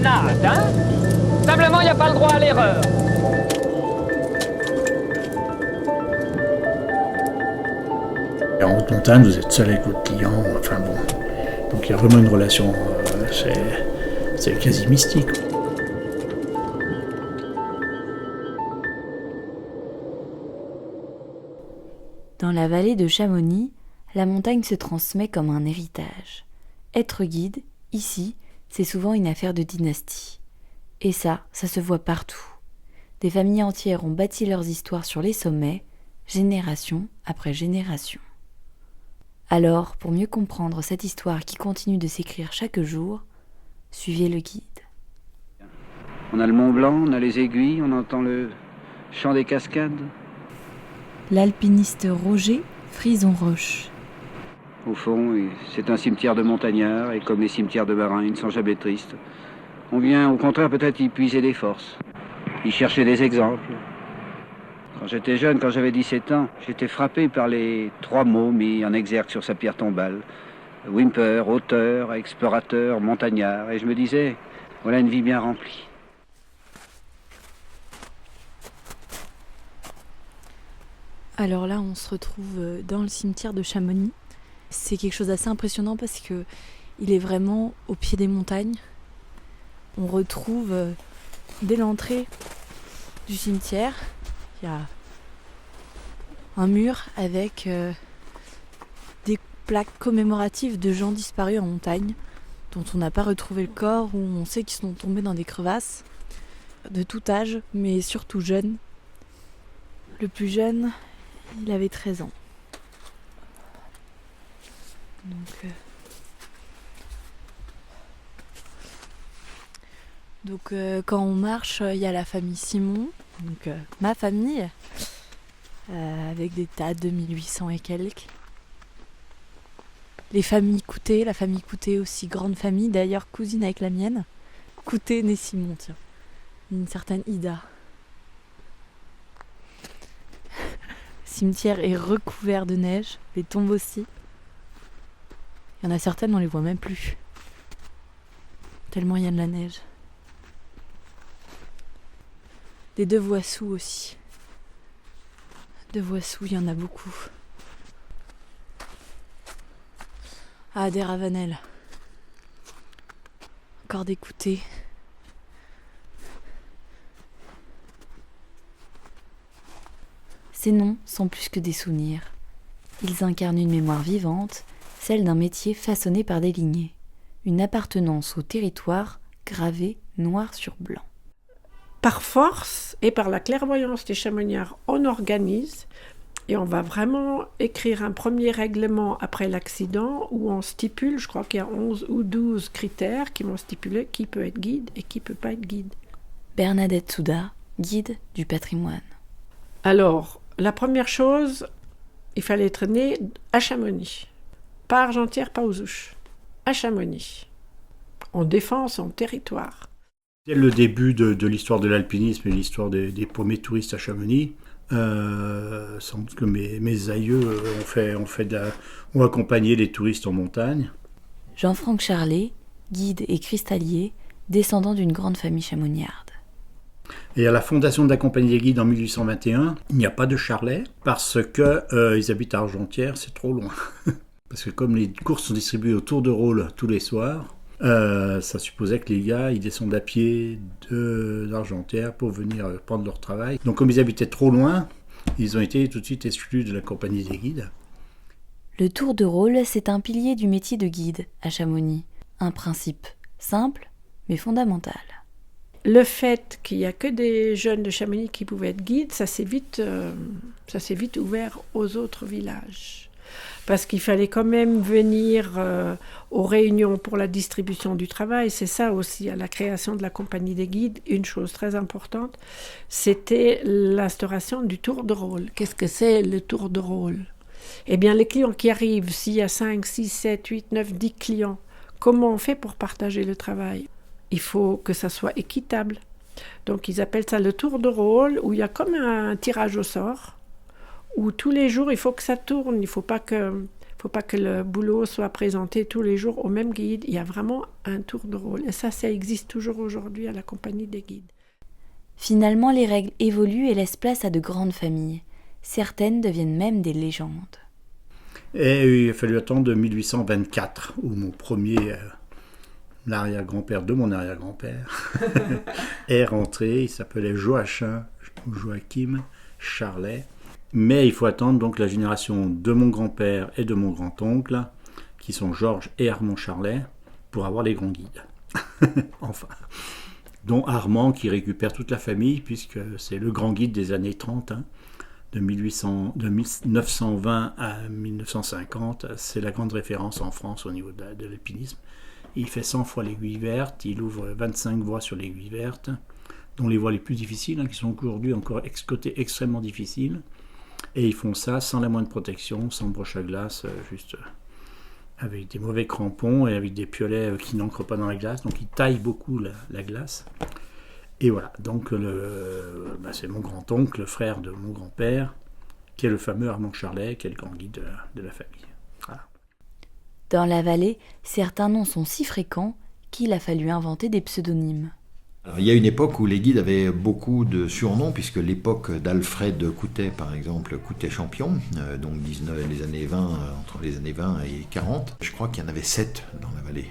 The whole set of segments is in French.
natte, hein? Simplement, il n'y a pas le droit à l'erreur. Et en haute montagne, vous êtes seul avec votre client, enfin bon. Donc il y a vraiment une relation, c'est quasi mystique. Dans la vallée de Chamonix, la montagne se transmet comme un héritage. Être guide, ici, c'est souvent une affaire de dynastie. Et ça se voit partout. Des familles entières ont bâti leurs histoires sur les sommets, génération après génération. Alors, pour mieux comprendre cette histoire qui continue de s'écrire chaque jour, suivez le guide. On a le Mont Blanc, on a les aiguilles, on entend le chant des cascades. L'alpiniste Roger Frison-Roche. Au fond, c'est un cimetière de montagnards, et comme les cimetières de marins, ils ne sont jamais tristes. On vient, au contraire, peut-être y puiser des forces, y chercher des exemples. Quand j'étais jeune, quand j'avais 17 ans, j'étais frappé par les 3 mots mis en exergue sur sa pierre tombale. Wimper, auteur, explorateur, montagnard. Et je me disais, voilà une vie bien remplie. Alors là, on se retrouve dans le cimetière de Chamonix. C'est quelque chose d'assez impressionnant parce que il est vraiment au pied des montagnes. On retrouve dès l'entrée du cimetière, il y a un mur avec des plaques commémoratives de gens disparus en montagne, dont on n'a pas retrouvé le corps, ou on sait qu'ils sont tombés dans des crevasses, de tout âge, mais surtout jeunes. Le plus jeune, il avait 13 ans. Donc quand on marche, il y a la famille Simon, donc ma famille, avec des dates de 1800 et quelques. Les familles Coutet, la famille Coutet aussi, grande famille, d'ailleurs cousine avec la mienne. Coutet née Simon, tiens. Une certaine Ida. Le cimetière est recouvert de neige, les tombes aussi. Il y en a certaines, on les voit même plus. Tellement il y a de la neige. Des Devoissous aussi. Devoissous, il y en a beaucoup. Ah, des Ravenel. Encore des Coutés. Ces noms sont plus que des souvenirs. Ils incarnent une mémoire vivante, celle d'un métier façonné par des lignées. Une appartenance au territoire gravée noir sur blanc. Par force et par la clairvoyance des chamoniards, on organise et on va vraiment écrire un premier règlement après l'accident où on stipule, je crois qu'il y a 11 ou 12 critères qui vont stipuler qui peut être guide et qui peut pas être guide. Bernadette Souda, guide du patrimoine. Alors, la première chose, il fallait être né à Chamonix. Pas Argentière, pas aux Ouches. À Chamonix. On défend son territoire. Dès le début de l'histoire de l'alpinisme et l'histoire des premiers touristes à Chamonix, sans doute que mes aïeux ont accompagné les touristes en montagne. Jean-Franck Charlet, guide et cristallier, descendant d'une grande famille chamoniarde. Et à la fondation de la Compagnie des Guides en 1821, il n'y a pas de Charlet parce qu'ils habitent à Argentière, c'est trop loin. Parce que comme les courses sont distribuées au Tour de Rôle tous les soirs, ça supposait que les gars ils descendent à pied d'Argentière pour venir prendre leur travail. Donc comme ils habitaient trop loin, ils ont été tout de suite exclus de la Compagnie des Guides. Le tour de rôle, c'est un pilier du métier de guide à Chamonix. Un principe simple mais fondamental. Le fait qu'il n'y a que des jeunes de Chamonix qui pouvaient être guides, ça s'est vite ouvert aux autres villages. Parce qu'il fallait quand même venir aux réunions pour la distribution du travail. C'est ça aussi, à la création de la Compagnie des Guides, une chose très importante, c'était l'instauration du tour de rôle. Qu'est-ce que c'est le tour de rôle ? Eh bien, les clients qui arrivent, s'il y a 5, 6, 7, 8, 9, 10 clients, comment on fait pour partager le travail ? Il faut que ça soit équitable. Donc, ils appellent ça le tour de rôle, où il y a comme un tirage au sort, où tous les jours, il faut que ça tourne. Il ne faut pas faut pas que le boulot soit présenté tous les jours au même guide. Il y a vraiment un tour de rôle. Et ça existe toujours aujourd'hui à la compagnie des guides. Finalement, les règles évoluent et laissent place à de grandes familles. Certaines deviennent même des légendes. Et il a fallu attendre 1824, où mon premier, l'arrière-grand-père de mon arrière-grand-père, est rentré. Il s'appelait Joachim Charlet. Mais il faut attendre donc la génération de mon grand-père et de mon grand-oncle, qui sont Georges et Armand Charlet, pour avoir les grands guides. Enfin. Dont Armand qui récupère toute la famille, puisque c'est le grand guide des années 30, de 1920 à 1950, c'est la grande référence en France au niveau de l'alpinisme. Il fait 100 fois l'aiguille verte, il ouvre 25 voies sur l'aiguille verte, dont les voies les plus difficiles, qui sont aujourd'hui encore côté extrêmement difficiles, et ils font ça sans la moindre protection, sans broche à glace, juste avec des mauvais crampons et avec des piolets qui n'ancrent pas dans la glace, donc ils taillent beaucoup la glace. Et voilà, donc c'est mon grand-oncle, le frère de mon grand-père, qui est le fameux Armand Charlet, qui est le grand guide de la famille. Voilà. Dans la vallée, certains noms sont si fréquents qu'il a fallu inventer des pseudonymes. Alors, il y a une époque où les guides avaient beaucoup de surnoms, puisque l'époque d'Alfred Coutet, par exemple, Coutet champion, donc les années 20, entre les années 20 et 40, je crois qu'il y en avait 7 dans la vallée.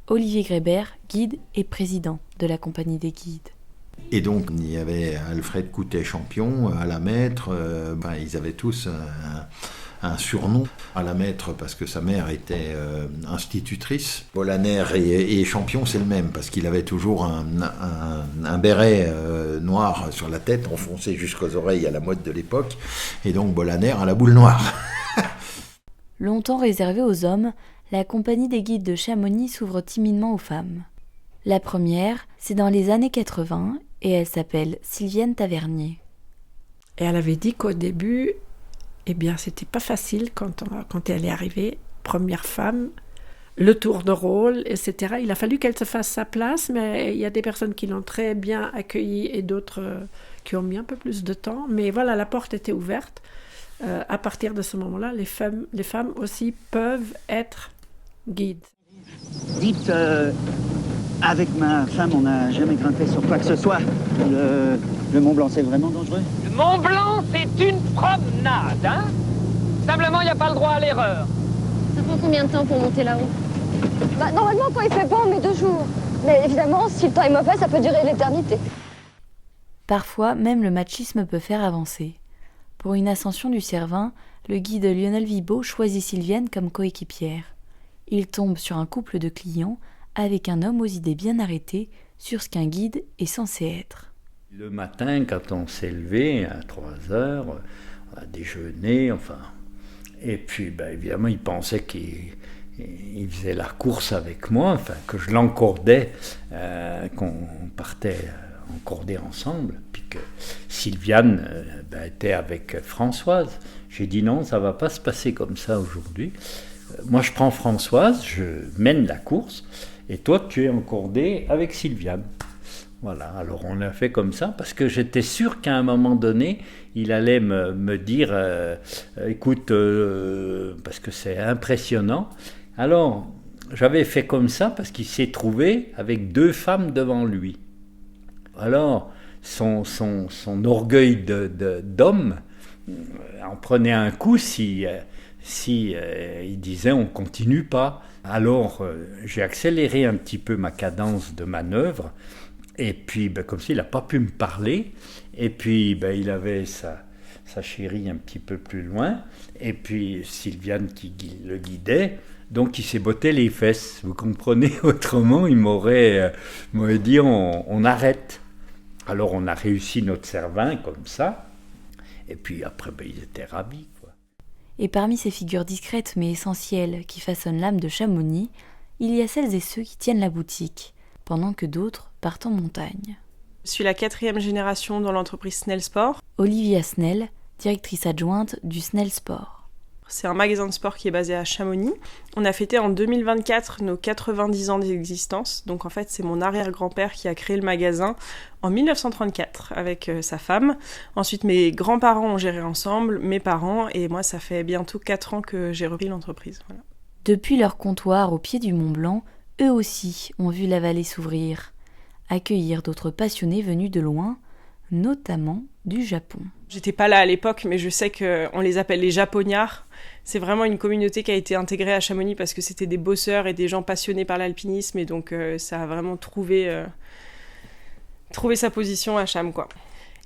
Olivier Grébert, guide et président de la compagnie des guides. Et donc, il y avait Alfred Coutet champion, à la maître, ils avaient tous un surnom. À la maître parce que sa mère était institutrice. Bolaner et champion, c'est le même, parce qu'il avait toujours un béret noir sur la tête, enfoncé jusqu'aux oreilles à la mode de l'époque, et donc Bolaner à la boule noire. Longtemps réservée aux hommes, la compagnie des guides de Chamonix s'ouvre timidement aux femmes. La première, c'est dans les années 80, et elle s'appelle Sylviane Tavernier. Et elle avait dit qu'au début, c'était pas facile quand elle est arrivée, première femme, le tour de rôle, etc. Il a fallu qu'elle se fasse sa place, mais il y a des personnes qui l'ont très bien accueillie et d'autres qui ont mis un peu plus de temps. Mais voilà, la porte était ouverte. À partir de ce moment-là, les femmes aussi peuvent être guides. Dites, avec ma femme, on n'a jamais grimpé sur quoi que ce soit. Le Mont Blanc, c'est vraiment dangereux? Le Mont Blanc, c'est une promenade, hein? Simplement, il n'y a pas le droit à l'erreur. Ça prend combien de temps pour monter là-haut? Normalement, quand il fait beau, on met 2 jours. Mais évidemment, si le temps est mauvais, ça peut durer l'éternité. Parfois, même le machisme peut faire avancer. Pour une ascension du Cervin, le guide Lionel Vibo choisit Sylviane comme coéquipière. Il tombe sur un couple de clients avec un homme aux idées bien arrêtées sur ce qu'un guide est censé être. Le matin, quand on s'est levé à 3 heures, on a déjeuné, et puis évidemment il pensait qu'il faisait la course avec moi, que je l'encordais, qu'on partait encorder ensemble, puis que Sylviane était avec Françoise. J'ai dit non, ça ne va pas se passer comme ça aujourd'hui. Moi je prends Françoise, je mène la course, et toi tu es encordé avec Sylviane. Voilà, alors on a fait comme ça, parce que j'étais sûr qu'à un moment donné, il allait me dire, écoute, parce que c'est impressionnant. Alors, j'avais fait comme ça, parce qu'il s'est trouvé avec 2 femmes devant lui. Alors, son orgueil d'homme en prenait un coup si il disait on continue pas. Alors, j'ai accéléré un petit peu ma cadence de manœuvre. Et puis, comme s'il n'a pas pu me parler, et puis il avait sa chérie un petit peu plus loin, et puis Sylviane qui le guidait, donc il s'est botté les fesses, vous comprenez, autrement il m'aurait dit on arrête. Alors on a réussi notre Cervin comme ça, et puis après ils étaient ravis, quoi. Et parmi ces figures discrètes mais essentielles qui façonnent l'âme de Chamonix, il y a celles et ceux qui tiennent la boutique, pendant que d'autres partent en montagne. Je suis la 4e génération dans l'entreprise Snell Sport. Olivia Snell, directrice adjointe du Snell Sport. C'est un magasin de sport qui est basé à Chamonix. On a fêté en 2024 nos 90 ans d'existence. Donc en fait, c'est mon arrière-grand-père qui a créé le magasin en 1934 avec sa femme. Ensuite, mes grands-parents ont géré ensemble, mes parents, et moi, ça fait bientôt 4 ans que j'ai repris l'entreprise. Voilà. Depuis leur comptoir au pied du Mont Blanc, eux aussi ont vu la vallée s'ouvrir, accueillir d'autres passionnés venus de loin, notamment du Japon. J'étais pas là à l'époque, mais je sais qu'on les appelle les Japognards. C'est vraiment une communauté qui a été intégrée à Chamonix parce que c'était des bosseurs et des gens passionnés par l'alpinisme, et donc ça a vraiment trouvé sa position à Cham, quoi.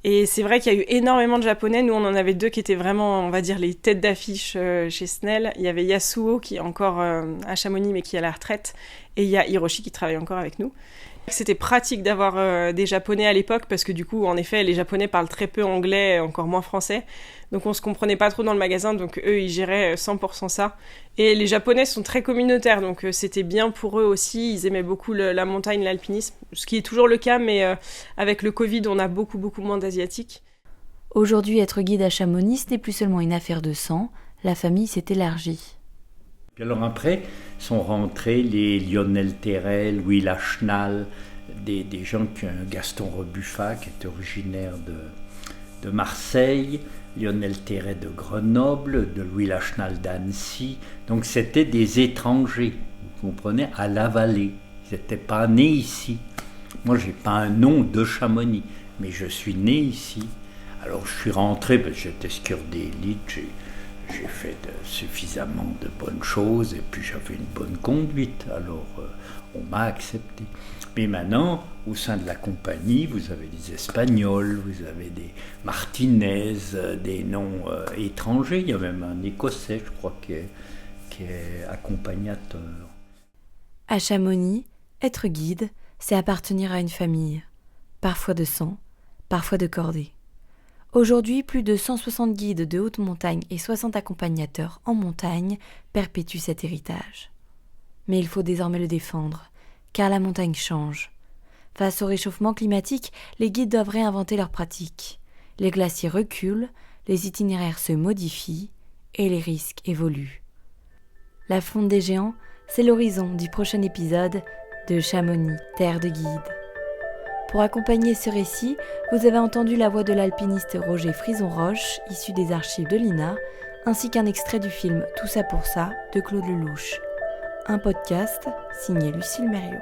Et c'est vrai qu'il y a eu énormément de Japonais. Nous, on en avait 2 qui étaient vraiment, on va dire, les têtes d'affiche chez Snell. Il y avait Yasuo qui est encore à Chamonix mais qui est à la retraite, et il y a Hiroshi qui travaille encore avec nous. C'était pratique d'avoir des Japonais à l'époque parce que du coup, en effet, les Japonais parlent très peu anglais, encore moins français. Donc on se comprenait pas trop dans le magasin, donc eux, ils géraient 100% ça. Et les Japonais sont très communautaires, donc c'était bien pour eux aussi. Ils aimaient beaucoup la montagne, l'alpinisme, ce qui est toujours le cas, mais avec le Covid, on a beaucoup moins d'Asiatiques. Aujourd'hui, être guide à Chamonix, ce n'est plus seulement une affaire de sang, la famille s'est élargie. Puis alors après sont rentrés les Lionel Terret, Louis Lachenal, des gens qui ont Gaston Rebuffat qui est originaire de Marseille, Lionel Terret de Grenoble, de Louis Lachenal d'Annecy. Donc c'était des étrangers, vous comprenez, à la vallée. Ils n'étaient pas nés ici. Moi, j'ai pas un nom de Chamonix, mais je suis né ici. Alors je suis rentré parce que j'étais skieur d'élite, j'ai fait suffisamment de bonnes choses et puis j'avais une bonne conduite, alors on m'a accepté. Mais maintenant, au sein de la compagnie, vous avez des Espagnols, vous avez des Martinez, des noms étrangers. Il y a même un Écossais, je crois, qui est accompagnateur. À Chamonix, être guide, c'est appartenir à une famille, parfois de sang, parfois de cordée. Aujourd'hui, plus de 160 guides de haute montagne et 60 accompagnateurs en montagne perpétuent cet héritage. Mais il faut désormais le défendre, car la montagne change. Face au réchauffement climatique, les guides doivent réinventer leurs pratiques. Les glaciers reculent, les itinéraires se modifient et les risques évoluent. La fonte des géants, c'est l'horizon du prochain épisode de Chamonix, terre de guides. Pour accompagner ce récit, vous avez entendu la voix de l'alpiniste Roger Frison-Roche, issu des archives de l'INA, ainsi qu'un extrait du film Tout ça pour ça de Claude Lelouch. Un podcast signé Lucille Mériot.